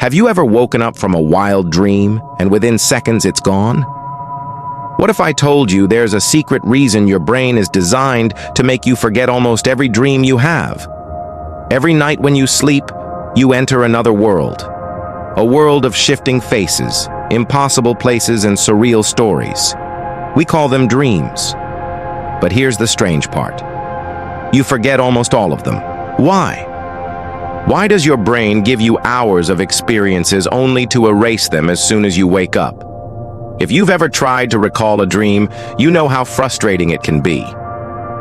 Have you ever woken up from a wild dream and within seconds it's gone? What if I told you there's a secret reason your brain is designed to make you forget almost every dream you have? Every night when you sleep, you enter another world. A world of shifting faces, impossible places, and surreal stories. We call them dreams. But here's the strange part. You forget almost all of them. Why? Why does your brain give you hours of experiences only to erase them as soon as you wake up? If you've ever tried to recall a dream, you know how frustrating it can be.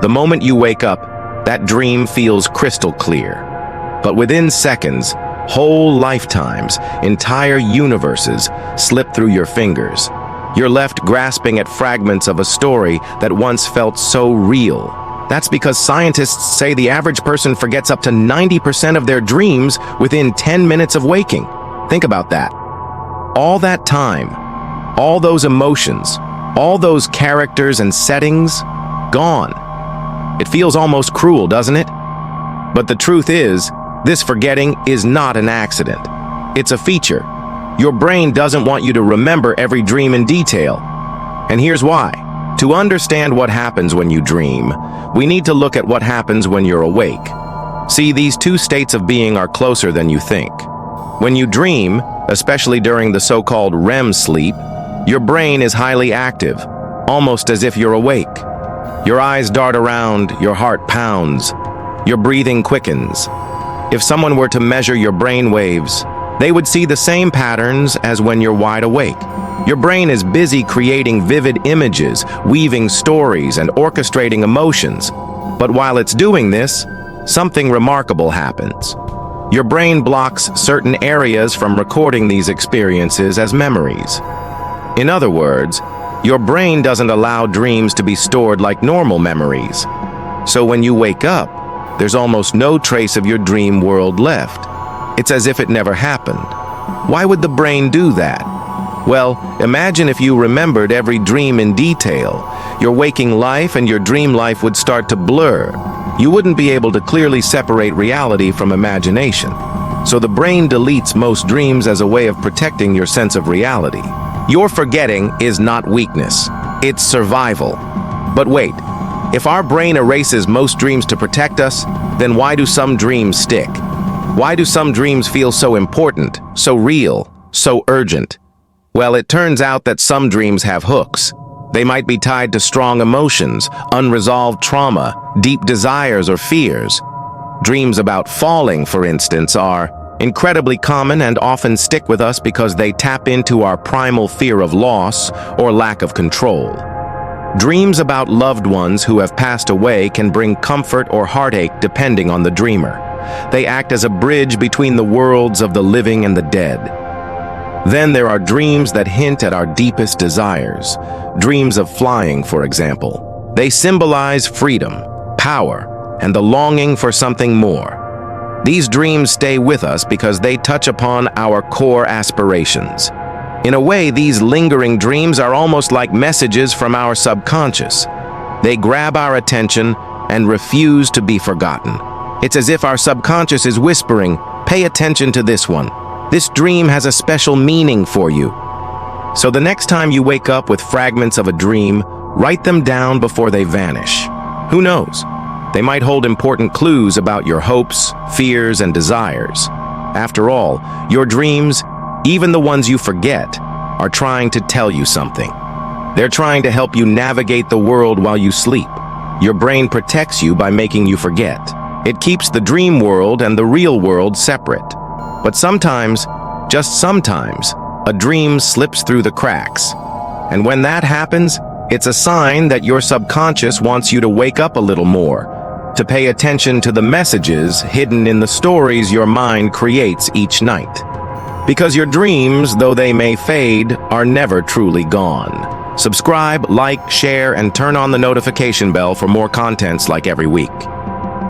The moment you wake up, that dream feels crystal clear. But within seconds, whole lifetimes, entire universes slip through your fingers. You're left grasping at fragments of a story that once felt so real. That's because scientists say the average person forgets up to 90% of their dreams within 10 minutes of waking. Think about that. All that time, all those emotions, all those characters and settings, gone. It feels almost cruel, doesn't it? But the truth is, this forgetting is not an accident. It's a feature. Your brain doesn't want you to remember every dream in detail. And here's why. To understand what happens when you dream, we need to look at what happens when you're awake. See, these two states of being are closer than you think. When you dream, especially during the so-called REM sleep, your brain is highly active, almost as if you're awake. Your eyes dart around, your heart pounds, your breathing quickens. If someone were to measure your brain waves, they would see the same patterns as when you're wide awake. Your brain is busy creating vivid images, weaving stories, and orchestrating emotions. But while it's doing this, something remarkable happens. Your brain blocks certain areas from recording these experiences as memories. In other words, your brain doesn't allow dreams to be stored like normal memories. So when you wake up, there's almost no trace of your dream world left. It's as if it never happened. Why would the brain do that? Well, imagine if you remembered every dream in detail. Your waking life and your dream life would start to blur. You wouldn't be able to clearly separate reality from imagination. So the brain deletes most dreams as a way of protecting your sense of reality. Your forgetting is not weakness, it's survival. But wait, if our brain erases most dreams to protect us, then why do some dreams stick? Why do some dreams feel so important, so real, so urgent? Well, it turns out that some dreams have hooks. They might be tied to strong emotions, unresolved trauma, deep desires or fears. Dreams about falling, for instance, are incredibly common and often stick with us because they tap into our primal fear of loss or lack of control. Dreams about loved ones who have passed away can bring comfort or heartache depending on the dreamer. They act as a bridge between the worlds of the living and the dead. Then there are dreams that hint at our deepest desires. Dreams of flying, for example. They symbolize freedom, power, and the longing for something more. These dreams stay with us because they touch upon our core aspirations. In a way, these lingering dreams are almost like messages from our subconscious. They grab our attention and refuse to be forgotten. It's as if our subconscious is whispering, "Pay attention to this one. This dream has a special meaning for you." So the next time you wake up with fragments of a dream, write them down before they vanish. Who knows? They might hold important clues about your hopes, fears, and desires. After all, your dreams, even the ones you forget, are trying to tell you something. They're trying to help you navigate the world while you sleep. Your brain protects you by making you forget. It keeps the dream world and the real world separate. But sometimes, just sometimes, a dream slips through the cracks. And when that happens, it's a sign that your subconscious wants you to wake up a little more, to pay attention to the messages hidden in the stories your mind creates each night. Because your dreams, though they may fade, are never truly gone. Subscribe, like, share, and turn on the notification bell for more contents like every week.